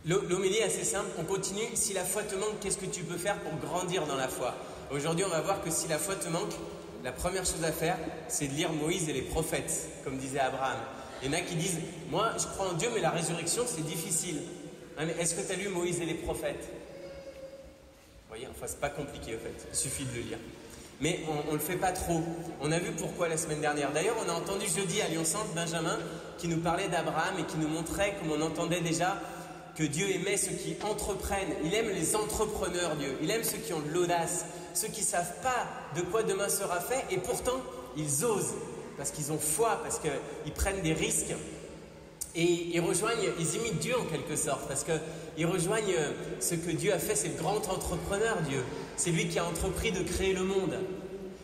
L'homélie est assez simple, on continue. Si la foi te manque, qu'est-ce que tu peux faire pour grandir dans la foi? Aujourd'hui, on va voir que si la foi te manque, la première chose à faire, c'est de lire Moïse et les prophètes, comme disait Abraham. Il y en a qui disent, moi je crois en Dieu, mais la résurrection c'est difficile. Hein, mais est-ce que tu as lu Moïse et les prophètes? Vous voyez, enfin c'est pas compliqué en fait, il suffit de le lire. Mais on le fait pas trop. On a vu pourquoi la semaine dernière. D'ailleurs, on a entendu jeudi à Lyon Centre Benjamin qui nous parlait d'Abraham et qui nous montrait, comme on entendait déjà, que Dieu aimait ceux qui entreprennent. Il aime les entrepreneurs, Dieu. Il aime ceux qui ont de l'audace, ceux qui ne savent pas de quoi demain sera fait et pourtant ils osent parce qu'ils ont foi, parce qu'ils prennent des risques et ils rejoignent, ils imitent Dieu en quelque sorte parce qu'ils rejoignent ce que Dieu a fait. C'est le grand entrepreneur, Dieu. C'est lui qui a entrepris de créer le monde.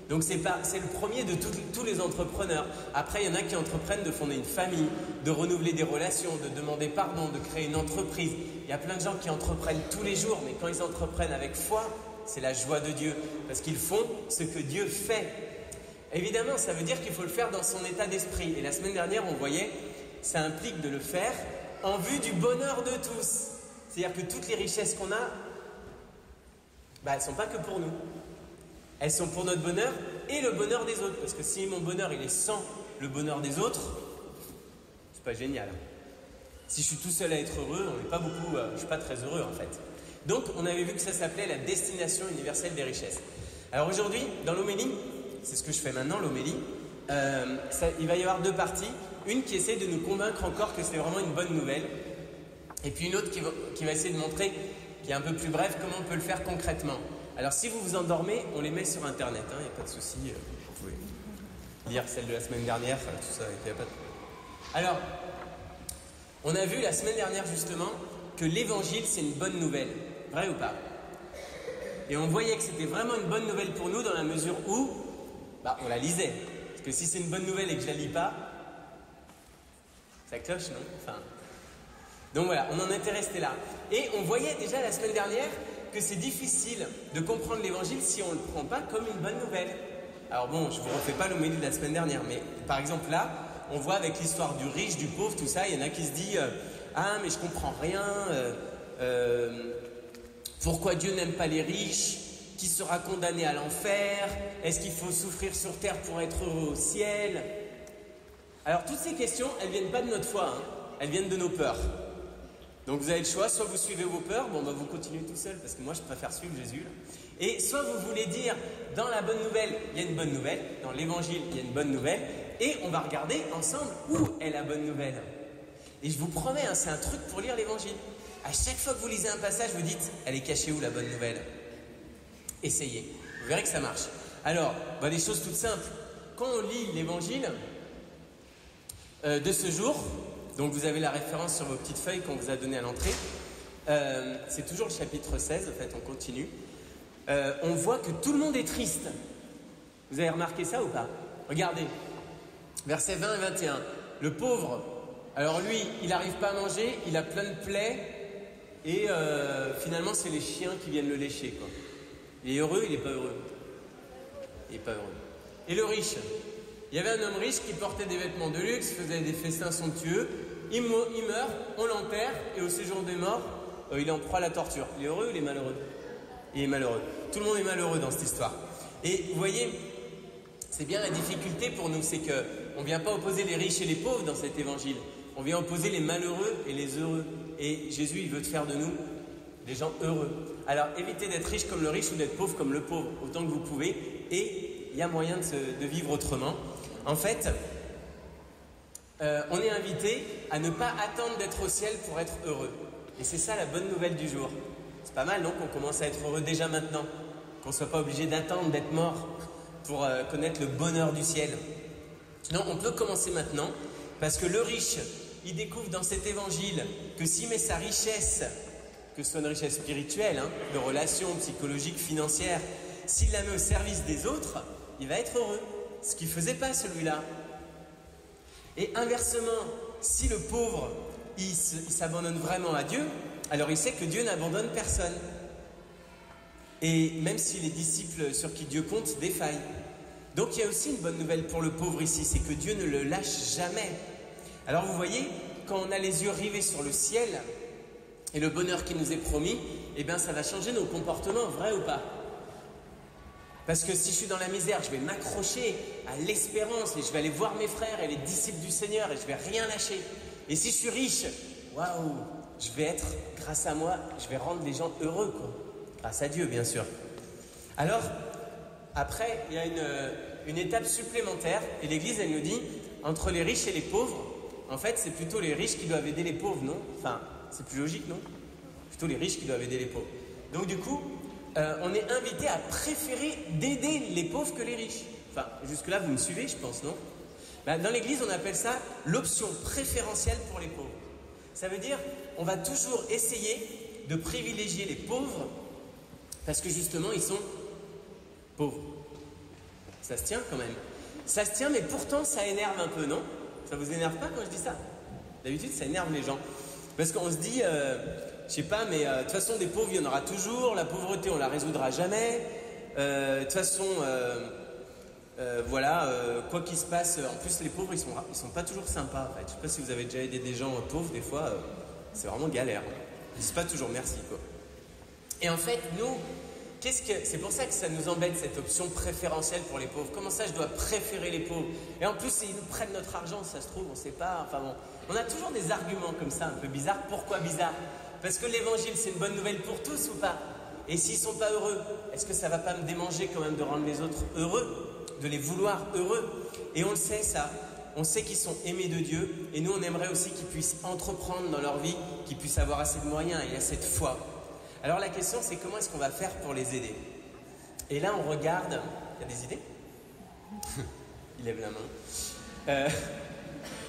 Donc c'est le premier de tous les entrepreneurs. Après, il y en a qui entreprennent de fonder une famille, de renouveler des relations, de demander pardon, de créer une entreprise. Il y a plein de gens qui entreprennent tous les jours, mais quand ils entreprennent avec foi, c'est la joie de Dieu, parce qu'ils font ce que Dieu fait. Évidemment, ça veut dire qu'il faut le faire dans son état d'esprit. Et la semaine dernière, on voyait, ça implique de le faire en vue du bonheur de tous. C'est-à-dire que toutes les richesses qu'on a, elles ne sont pas que pour nous. Elles sont pour notre bonheur et le bonheur des autres. Parce que si mon bonheur il est sans le bonheur des autres, c'est pas génial. Si je suis tout seul à être heureux, on n'est pas beaucoup, je suis pas très heureux en fait. Donc on avait vu que ça s'appelait la destination universelle des richesses. Alors aujourd'hui, dans l'homélie, c'est ce que je fais maintenant, l'homélie, il va y avoir deux parties. Une qui essaie de nous convaincre encore que c'est vraiment une bonne nouvelle. Et puis une autre qui va essayer de montrer, qui est un peu plus bref, comment on peut le faire concrètement. Alors si vous vous endormez, on les met sur internet, il n'y a pas de souci, vous pouvez lire celle de la semaine dernière, tout ça, il n'y a pas de... Alors, on a vu la semaine dernière justement que l'évangile c'est une bonne nouvelle, vrai ou pas? Et on voyait que c'était vraiment une bonne nouvelle pour nous dans la mesure où, on la lisait. Parce que si c'est une bonne nouvelle et que je la lis pas, ça cloche, non? Donc voilà, on en était resté là. Et on voyait déjà la semaine dernière que c'est difficile de comprendre l'évangile si on ne le prend pas comme une bonne nouvelle. Alors bon, je ne vous refais pas l'homélie de la semaine dernière, mais par exemple là, on voit avec l'histoire du riche, du pauvre, tout ça, il y en a qui se disent ah mais je comprends rien, pourquoi Dieu n'aime pas les riches, qui sera condamné à l'enfer, est-ce qu'il faut souffrir sur terre pour être heureux au ciel? Alors toutes ces questions, elles ne viennent pas de notre foi, elles viennent de nos peurs. Donc vous avez le choix, soit vous suivez vos peurs, vous continuez tout seul, parce que moi je préfère suivre Jésus. Là. Et soit vous voulez dire, dans la bonne nouvelle, il y a une bonne nouvelle, dans l'évangile, il y a une bonne nouvelle, et on va regarder ensemble où est la bonne nouvelle. Et je vous promets, c'est un truc pour lire l'évangile. À chaque fois que vous lisez un passage, vous dites, elle est cachée où la bonne nouvelle? Essayez, vous verrez que ça marche. Alors, des choses toutes simples. Quand on lit l'évangile de ce jour, donc vous avez la référence sur vos petites feuilles qu'on vous a donné à l'entrée. C'est toujours le chapitre 16, en fait, on continue. On voit que tout le monde est triste. Vous avez remarqué ça ou pas? Regardez, versets 20 et 21. Le pauvre, alors lui, il n'arrive pas à manger, il a plein de plaies, et finalement c'est les chiens qui viennent le lécher, quoi. Il est heureux, il n'est pas heureux. Il n'est pas heureux. Et le riche? Il y avait un homme riche qui portait des vêtements de luxe, faisait des festins somptueux, il meurt, on l'enterre, et au séjour des morts, il est en proie à la torture. Il est heureux ou il est malheureux? Il est malheureux. Tout le monde est malheureux dans cette histoire. Et vous voyez, c'est bien la difficulté pour nous, c'est qu'on ne vient pas opposer les riches et les pauvres dans cet évangile. On vient opposer les malheureux et les heureux. Et Jésus, il veut te faire de nous des gens heureux. Alors, évitez d'être riche comme le riche ou d'être pauvre comme le pauvre, autant que vous pouvez. Et il y a moyen de vivre autrement. En fait, on est invité à ne pas attendre d'être au ciel pour être heureux. Et c'est ça la bonne nouvelle du jour. C'est pas mal, non, qu'on commence à être heureux déjà maintenant. Qu'on ne soit pas obligé d'attendre d'être mort pour connaître le bonheur du ciel. Non, on peut commencer maintenant, parce que le riche, il découvre dans cet évangile que s'il met sa richesse, que ce soit une richesse spirituelle, de relations, psychologiques, financières, s'il la met au service des autres, il va être heureux. Ce qu'il ne faisait pas celui-là. Et inversement, si le pauvre, il s'abandonne vraiment à Dieu, alors il sait que Dieu n'abandonne personne. Et même si les disciples sur qui Dieu compte défaillent. Donc il y a aussi une bonne nouvelle pour le pauvre ici, c'est que Dieu ne le lâche jamais. Alors vous voyez, quand on a les yeux rivés sur le ciel, et le bonheur qui nous est promis, eh bien ça va changer nos comportements, vrai ou pas? Parce que si je suis dans la misère, je vais m'accrocher à l'espérance et je vais aller voir mes frères et les disciples du Seigneur et je vais rien lâcher. Et si je suis riche, waouh, je vais être, grâce à moi, je vais rendre les gens heureux, quoi. Grâce à Dieu, bien sûr. Alors, après, il y a une étape supplémentaire et l'Église, elle nous dit, entre les riches et les pauvres, en fait, c'est plutôt les riches qui doivent aider les pauvres, non? Enfin, c'est plus logique, non? Plutôt les riches qui doivent aider les pauvres. Donc du coup, on est invité à préférer d'aider les pauvres que les riches. Enfin, jusque-là, vous me suivez, je pense, non? Dans l'Église, on appelle ça l'option préférentielle pour les pauvres. Ça veut dire, on va toujours essayer de privilégier les pauvres parce que justement, ils sont pauvres. Ça se tient quand même. Ça se tient, mais pourtant, ça énerve un peu, non? Ça vous énerve pas quand je dis ça? D'habitude, ça énerve les gens. Parce qu'on se dit, je sais pas, mais de toute façon, des pauvres, il y en aura toujours. La pauvreté, on la résoudra jamais. De toute façon, voilà, quoi qu'il se passe. En plus, les pauvres, ils sont pas toujours sympas. En fait. Je sais pas si vous avez déjà aidé des gens pauvres. Des fois, c'est vraiment galère. Ils disent pas toujours merci, quoi. Et en fait, nous, c'est pour ça que ça nous embête, cette option préférentielle pour les pauvres. Comment ça, je dois préférer les pauvres? Et en plus, ils nous prennent notre argent, ça se trouve, on sait pas. Enfin bon, on a toujours des arguments comme ça, un peu bizarres. Pourquoi bizarre? Parce que l'évangile, c'est une bonne nouvelle pour tous ou pas? Et s'ils sont pas heureux, est-ce que ça va pas me démanger quand même de rendre les autres heureux? De les vouloir heureux? Et on le sait, ça. On sait qu'ils sont aimés de Dieu. Et nous, on aimerait aussi qu'ils puissent entreprendre dans leur vie, qu'ils puissent avoir assez de moyens et assez de foi. Alors la question, c'est comment est-ce qu'on va faire pour les aider? Et là, on regarde... Il y a des idées? Il lève la main.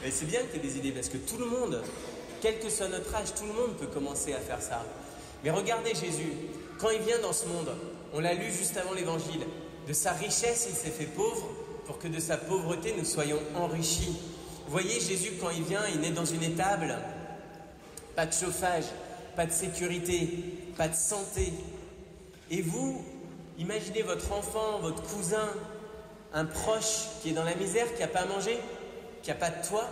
Et c'est bien que tu aies des idées, parce que tout le monde, quel que soit notre âge, tout le monde peut commencer à faire ça. Mais regardez Jésus, quand il vient dans ce monde, on l'a lu juste avant l'évangile, de sa richesse, il s'est fait pauvre, pour que de sa pauvreté, nous soyons enrichis. Vous voyez, Jésus, quand il vient, il naît dans une étable, pas de chauffage, pas de sécurité, pas de santé. Et vous, imaginez votre enfant, votre cousin, un proche qui est dans la misère, qui n'a pas à manger, qui n'a pas de toit,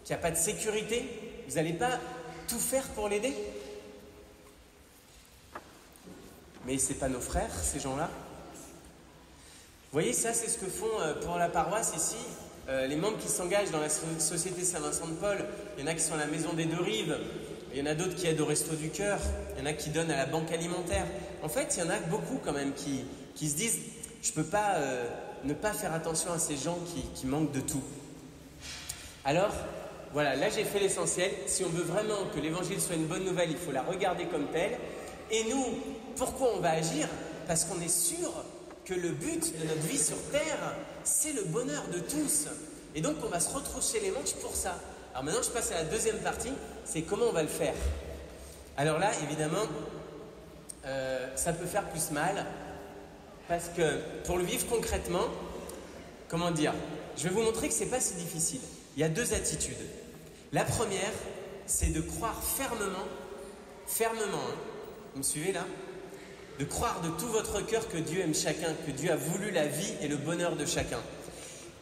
qui n'a pas de sécurité. Vous n'allez pas tout faire pour l'aider? Mais ce n'est pas nos frères, ces gens-là. Vous voyez, ça, c'est ce que font pour la paroisse ici. Les membres qui s'engagent dans la Société Saint-Vincent-de-Paul, il y en a qui sont à la Maison des Deux Rives. Il y en a d'autres qui aident au Resto du Cœur, il y en a qui donnent à la banque alimentaire. En fait, il y en a beaucoup quand même qui se disent « je ne peux pas ne pas faire attention à ces gens qui manquent de tout ». Alors, voilà, là j'ai fait l'essentiel. Si on veut vraiment que l'évangile soit une bonne nouvelle, il faut la regarder comme telle. Et nous, pourquoi on va agir? Parce qu'on est sûr que le but de notre vie sur Terre, c'est le bonheur de tous. Et donc on va se retrousser les manches pour ça. Alors maintenant, je passe à la deuxième partie, c'est comment on va le faire. Alors là, évidemment, ça peut faire plus mal, parce que pour le vivre concrètement, comment dire, je vais vous montrer que c'est pas si difficile. Il y a deux attitudes. La première, c'est de croire fermement, hein, vous me suivez là? De croire de tout votre cœur que Dieu aime chacun, que Dieu a voulu la vie et le bonheur de chacun.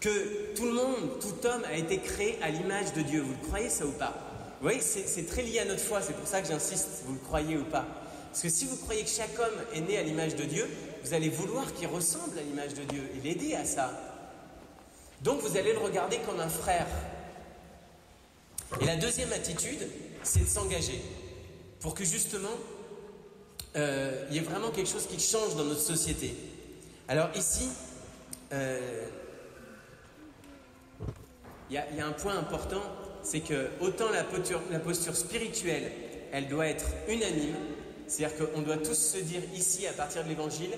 Que tout le monde, tout homme a été créé à l'image de Dieu. Vous le croyez ça ou pas? Vous voyez, c'est très lié à notre foi, c'est pour ça que j'insiste, vous le croyez ou pas? Parce que si vous croyez que chaque homme est né à l'image de Dieu, vous allez vouloir qu'il ressemble à l'image de Dieu et l'aider à ça. Donc vous allez le regarder comme un frère. Et la deuxième attitude, c'est de s'engager pour que justement, il y ait vraiment quelque chose qui change dans notre société. Alors ici, il y a un point important, c'est que autant la posture spirituelle, elle doit être unanime, c'est-à-dire qu'on doit tous se dire ici, à partir de l'évangile,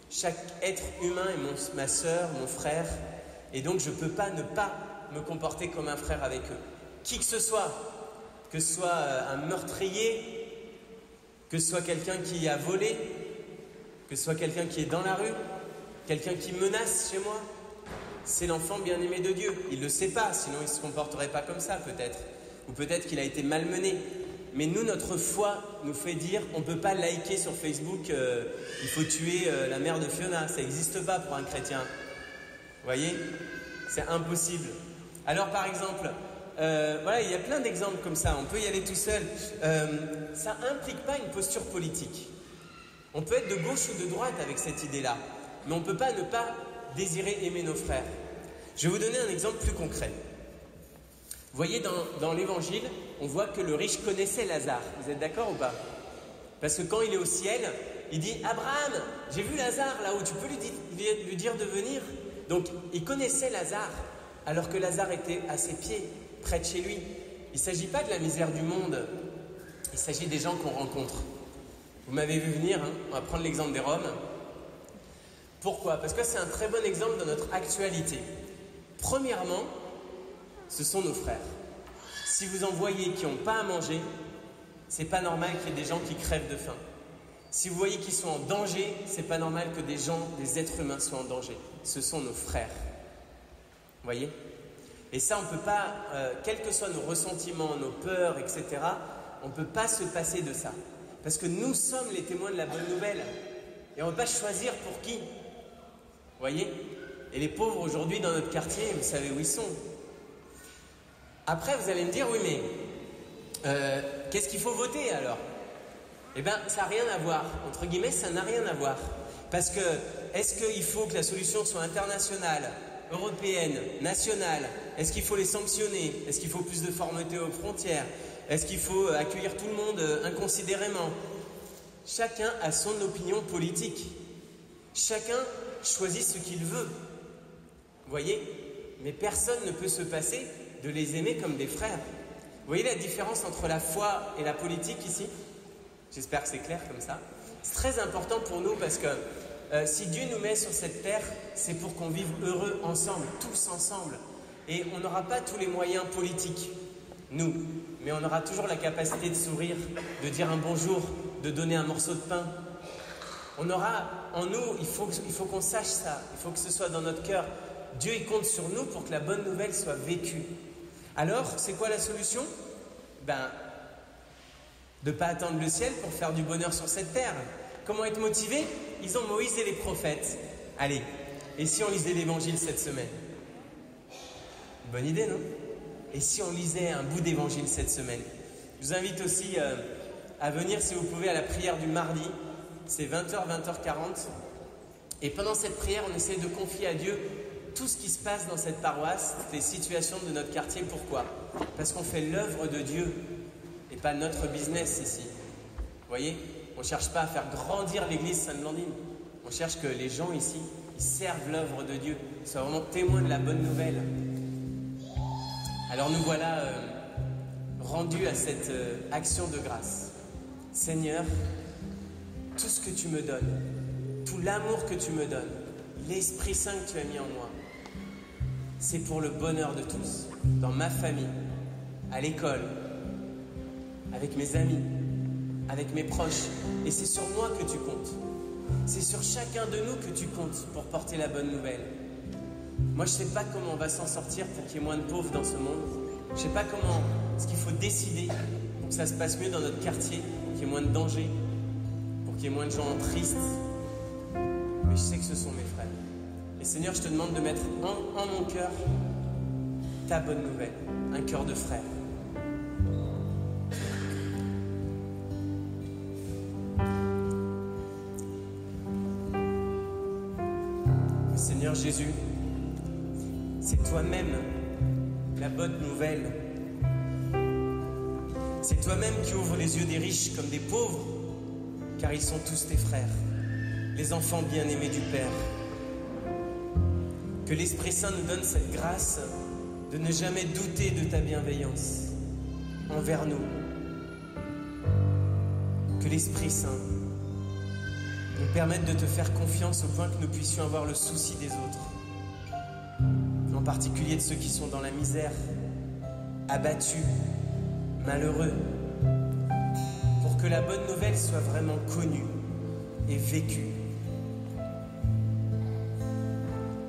chaque être humain est ma sœur, mon frère, et donc je ne peux pas ne pas me comporter comme un frère avec eux. Qui que ce soit un meurtrier, que ce soit quelqu'un qui a volé, que ce soit quelqu'un qui est dans la rue, quelqu'un qui menace chez moi, c'est l'enfant bien-aimé de Dieu. Il ne le sait pas, sinon il ne se comporterait pas comme ça peut-être. Ou peut-être qu'il a été malmené. Mais nous, notre foi nous fait dire, on ne peut pas liker sur Facebook, il faut tuer la mère de Fiona. Ça n'existe pas pour un chrétien. Vous voyez? C'est impossible. Alors par exemple, Voilà, il y a plein d'exemples comme ça, on peut y aller tout seul. Ça n'implique pas une posture politique. On peut être de gauche ou de droite avec cette idée-là, mais on ne peut pas ne pas désirer aimer nos frères. Je vais vous donner un exemple plus concret. Vous voyez, dans l'Évangile, on voit que le riche connaissait Lazare. Vous êtes d'accord ou pas? Parce que quand il est au ciel, il dit « Abraham, j'ai vu Lazare là-haut, tu peux lui dire de venir ?» Donc, il connaissait Lazare, alors que Lazare était à ses pieds, près de chez lui. Il ne s'agit pas de la misère du monde, il s'agit des gens qu'on rencontre. Vous m'avez vu venir, hein, on va prendre l'exemple des Roms. Pourquoi? Parce que c'est un très bon exemple de notre actualité. Premièrement, ce sont nos frères. Si vous en voyez qui n'ont pas à manger, c'est pas normal qu'il y ait des gens qui crèvent de faim. Si vous voyez qu'ils sont en danger, c'est pas normal que des êtres humains soient en danger. Ce sont nos frères. Vous voyez? Et ça, on ne peut pas, quels que soient nos ressentiments, nos peurs, etc., on ne peut pas se passer de ça. Parce que nous sommes les témoins de la bonne nouvelle. Et on ne va pas choisir pour qui. Vous voyez? Et les pauvres aujourd'hui dans notre quartier, vous savez où ils sont. Après, vous allez me dire, oui, mais qu'est-ce qu'il faut voter alors? Eh bien, ça n'a rien à voir. Entre guillemets, ça n'a rien à voir. Parce que, est-ce qu'il faut que la solution soit internationale, européenne, nationale? Est-ce qu'il faut les sanctionner? Est-ce qu'il faut plus de fermeté aux frontières? Est-ce qu'il faut accueillir tout le monde inconsidérément? Chacun a son opinion politique. Chacun choisit ce qu'il veut. Vous voyez? Mais personne ne peut se passer de les aimer comme des frères. Vous voyez la différence entre la foi et la politique ici? J'espère que c'est clair comme ça. C'est très important pour nous parce que si Dieu nous met sur cette terre, c'est pour qu'on vive heureux ensemble, tous ensemble. Et on n'aura pas tous les moyens politiques, nous, mais on aura toujours la capacité de sourire, de dire un bonjour, de donner un morceau de pain. On aura en nous, il faut qu'on sache ça, il faut que ce soit dans notre cœur. Dieu, il compte sur nous pour que la bonne nouvelle soit vécue. Alors, c'est quoi la solution? De ne pas attendre le ciel pour faire du bonheur sur cette terre. Comment être motivé? Ils ont Moïse et les prophètes. Allez, et si on lisait l'Évangile cette semaine? Bonne idée, non? Et si on lisait un bout d'Évangile cette semaine? Je vous invite aussi à venir, si vous pouvez, à la prière du mardi. C'est 20h, 20h40. Et pendant cette prière, on essaie de confier à Dieu tout ce qui se passe dans cette paroisse, les situations de notre quartier. Pourquoi? Parce qu'on fait l'œuvre de Dieu et pas notre business ici. Vous voyez? On ne cherche pas à faire grandir l'église Sainte-Blandine. On cherche que les gens ici, ils servent l'œuvre de Dieu, soient vraiment témoins de la bonne nouvelle. Alors nous voilà rendus à cette action de grâce. Seigneur, tout ce que tu me donnes, tout l'amour que tu me donnes, l'Esprit Saint que tu as mis en moi, c'est pour le bonheur de tous, dans ma famille, à l'école, avec mes amis, avec mes proches. Et c'est sur moi que tu comptes. C'est sur chacun de nous que tu comptes pour porter la bonne nouvelle. Moi, je ne sais pas comment on va s'en sortir pour qu'il y ait moins de pauvres dans ce monde. Je ne sais pas ce qu'il faut décider pour que ça se passe mieux dans notre quartier, pour qu'il y ait moins de danger, pour qu'il y ait moins de gens tristes. Mais je sais que ce sont mes frères. Et Seigneur, je te demande de mettre en mon cœur ta bonne nouvelle, un cœur de frère. Seigneur Jésus, c'est toi-même la bonne nouvelle. C'est toi-même qui ouvre les yeux des riches comme des pauvres, car ils sont tous tes frères, les enfants bien-aimés du Père. Que l'Esprit Saint nous donne cette grâce de ne jamais douter de ta bienveillance envers nous. Que l'Esprit Saint nous permette de te faire confiance au point que nous puissions avoir le souci des autres, en particulier de ceux qui sont dans la misère, abattus, malheureux, pour que la bonne nouvelle soit vraiment connue et vécue.